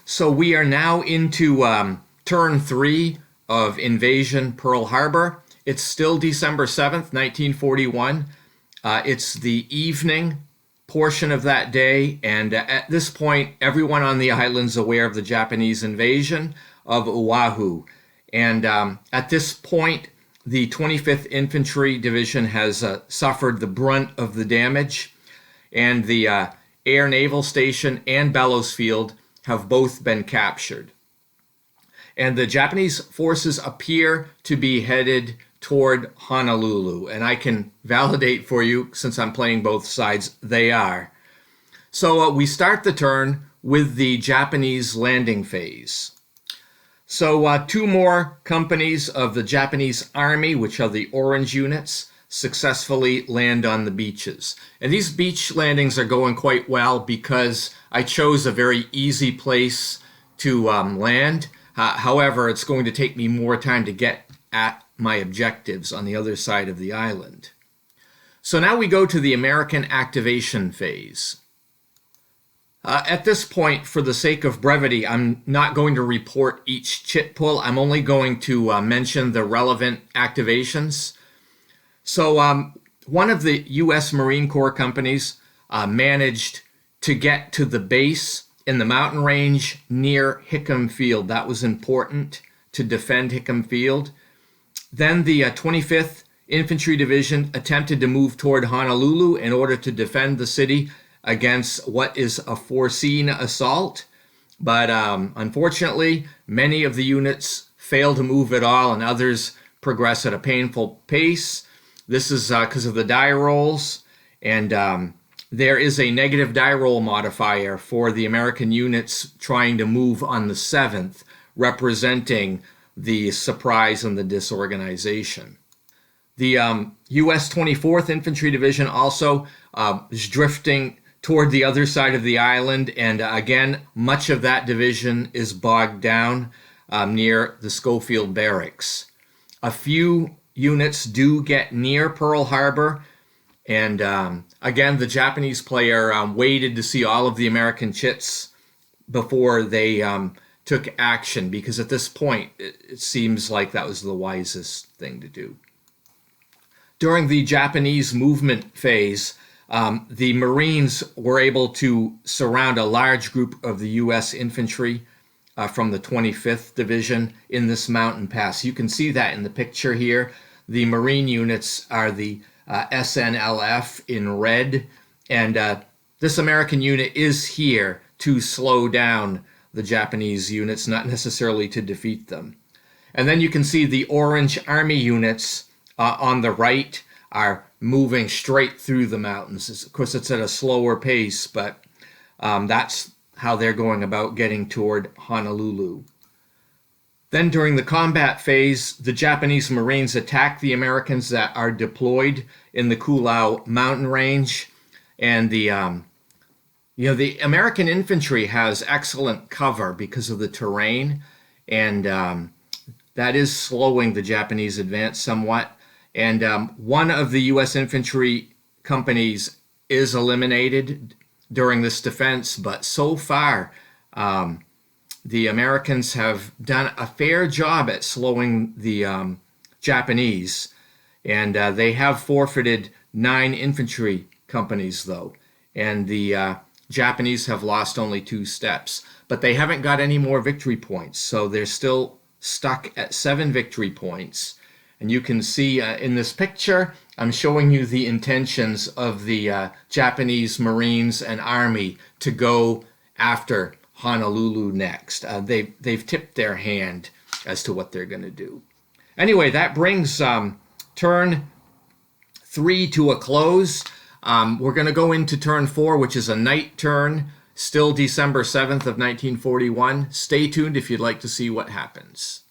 So we are now into turn 3 of Invasion Pearl Harbor. It's still December 7th, 1941. It's the evening portion of that day, and at this point, everyone on the island's aware of the Japanese invasion of Oahu. And at this point, the 25th Infantry Division has suffered the brunt of the damage, and the Air Naval Station and Bellows Field have both been captured. And the Japanese forces appear to be headed toward Honolulu. And I can validate for you, since I'm playing both sides, they are. So we start the turn with the Japanese landing phase. So 2 more companies of the Japanese Army, which are the orange units, successfully land on the beaches. And these beach landings are going quite well because I chose a very easy place to land. However, it's going to take me more time to get at my objectives on the other side of the island. So now we go to the American activation phase. At this point, for the sake of brevity, I'm not going to report each chit pull. I'm only going to mention the relevant activations. So one of the U.S. Marine Corps companies managed to get to the base in the mountain range near Hickam Field. That was important to defend Hickam Field. Then the 25th Infantry Division attempted to move toward Honolulu in order to defend the city against what is a foreseen assault. But unfortunately, many of the units fail to move at all, and others progress at a painful pace. This is because of the die rolls, and there is a negative die roll modifier for the American units trying to move on the 7th, representing the surprise and the disorganization. The U.S. 24th Infantry Division also is drifting toward the other side of the island, and again, much of that division is bogged down near the Schofield Barracks. A few units do get near Pearl Harbor, and again, the Japanese player waited to see all of the American chits before they took action, because at this point, it seems like that was the wisest thing to do. During the Japanese movement phase, the Marines were able to surround a large group of the U.S. infantry from the 25th Division in this mountain pass. You can see that in the picture here. The Marine units are the SNLF in red, and this American unit is here to slow down the Japanese units, not necessarily to defeat them. And then you can see the orange Army units on the right are moving straight through the mountains. Of course, it's at a slower pace, but that's how they're going about getting toward Honolulu. Then during the combat phase, the Japanese Marines attack the Americans that are deployed in the Koolau mountain range, and the American infantry has excellent cover because of the terrain, and that is slowing the Japanese advance somewhat. And one of the U.S. infantry companies is eliminated during this defense, but so far the Americans have done a fair job at slowing the Japanese, and they have forfeited 9 infantry companies, though, and the Japanese have lost only 2 steps, but they haven't got any more victory points, so they're still stuck at 7 victory points. And you can see in this picture, I'm showing you the intentions of the Japanese Marines and Army to go after Honolulu next. They've tipped their hand as to what they're going to do. Anyway, that brings turn 3 to a close. We're going to go into turn 4, which is a night turn, still December 7th of 1941. Stay tuned if you'd like to see what happens.